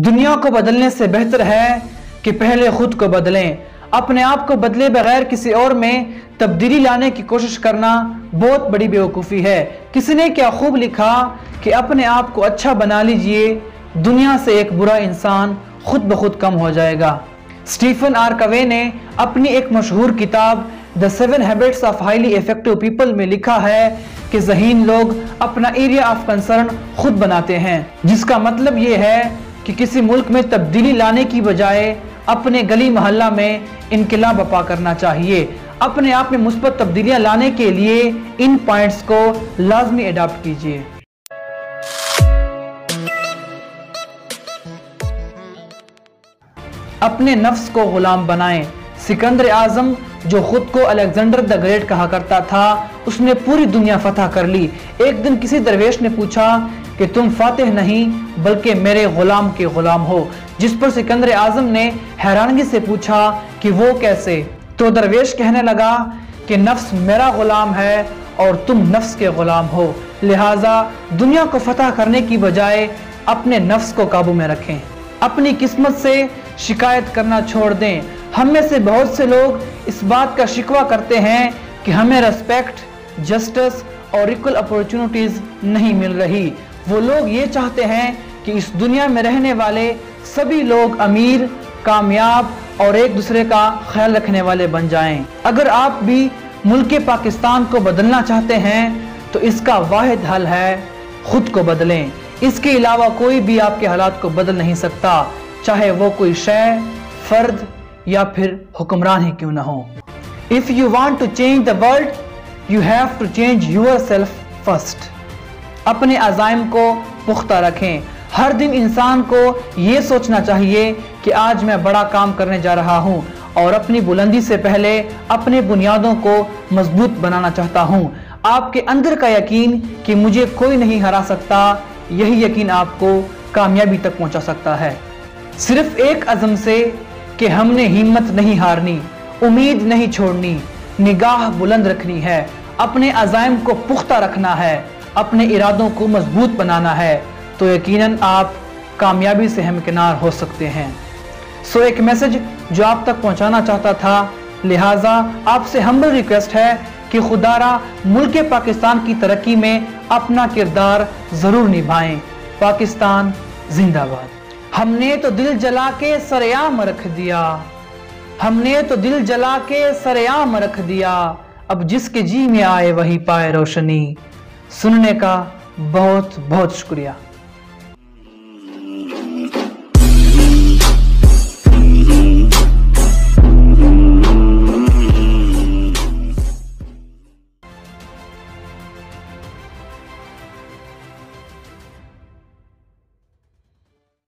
دنیا کو بدلنے سے بہتر ہے کہ پہلے خود کو بدلیں۔ اپنے آپ کو بدلے بغیر کسی اور میں تبدیلی لانے کی کوشش کرنا بہت بڑی بیوقوفی ہے۔ کسی نے کیا خوب لکھا کہ اپنے آپ کو اچھا بنا لیجئے، دنیا سے ایک برا انسان خود بخود کم ہو جائے گا۔ اسٹیفن آر کوے نے اپنی ایک مشہور کتاب The 7 Habits of Highly Effective People میں لکھا ہے کہ ذہین لوگ اپنا ایریا آف کنسرن خود بناتے ہیں، جس کا مطلب یہ ہے کہ کسی ملک میں تبدیلی لانے کی بجائے اپنے گلی محلہ میں انقلاب برپا کرنا چاہیے۔ اپنے آپ میں مثبت تبدیلیاں لانے کے لیے ان پوائنٹس کو لازمی اڈاپٹ کیجیے۔ اپنے نفس کو غلام بنائیں۔ سکندر اعظم جو خود کو الیگزینڈر دی گریٹ کہا کرتا تھا، اس نے پوری دنیا فتح کر لی۔ ایک دن کسی درویش نے پوچھا کہ تم فاتح نہیں بلکہ میرے غلام کے غلام ہو، جس پر سکندر اعظم نے حیرانگی سے پوچھا کہ وہ کیسے؟ تو درویش کہنے لگا کہ نفس میرا غلام ہے اور تم نفس کے غلام ہو، لہٰذا دنیا کو فتح کرنے کی بجائے اپنے نفس کو قابو میں رکھیں۔ اپنی قسمت سے شکایت کرنا چھوڑ دیں۔ ہم میں سے بہت سے لوگ اس بات کا شکوہ کرتے ہیں کہ ہمیں ریسپیکٹ، جسٹس اور ایکول اپورچونٹیز نہیں مل رہی۔ وہ لوگ یہ چاہتے ہیں کہ اس دنیا میں رہنے والے سبھی لوگ امیر، کامیاب اور ایک دوسرے کا خیال رکھنے والے بن جائیں۔ اگر آپ بھی ملک پاکستان کو بدلنا چاہتے ہیں تو اس کا واحد حل ہے خود کو بدلیں۔ اس کے علاوہ کوئی بھی آپ کے حالات کو بدل نہیں سکتا، چاہے وہ کوئی شے، فرد یا پھر حکمران ہی کیوں نہ ہو۔ If you want to change the world, you have to change yourself first۔ اپنے عزائم کو پختہ رکھیں۔ ہر دن انسان کو یہ سوچنا چاہیے کہ آج میں بڑا کام کرنے جا رہا ہوں اور اپنی بلندی سے پہلے اپنے بنیادوں کو مضبوط بنانا چاہتا ہوں۔ آپ کے اندر کا یقین کہ مجھے کوئی نہیں ہرا سکتا، یہی یقین آپ کو کامیابی تک پہنچا سکتا ہے۔ صرف ایک عزم سے کہ ہم نے ہمت نہیں ہارنی، امید نہیں چھوڑنی، نگاہ بلند رکھنی ہے، اپنے عزائم کو پختہ رکھنا ہے، اپنے ارادوں کو مضبوط بنانا ہے، تو یقیناً آپ کامیابی سے ہمکنار ہو سکتے ہیں۔ ایک میسج جو آپ تک پہنچانا چاہتا تھا، لہٰذا آپ سے ہمبل ریکویسٹ ہے کہ خدا را ملک پاکستان کی ترقی میں اپنا کردار ضرور نبھائیں۔ پاکستان زندہ باد۔ ہم نے تو دل جلا کے سرعام رکھ دیا، ہم نے تو دل جلا کے سرعام رکھ دیا، اب جس کے جی میں آئے وہی پائے روشنی۔ سننے کا بہت بہت شکریہ۔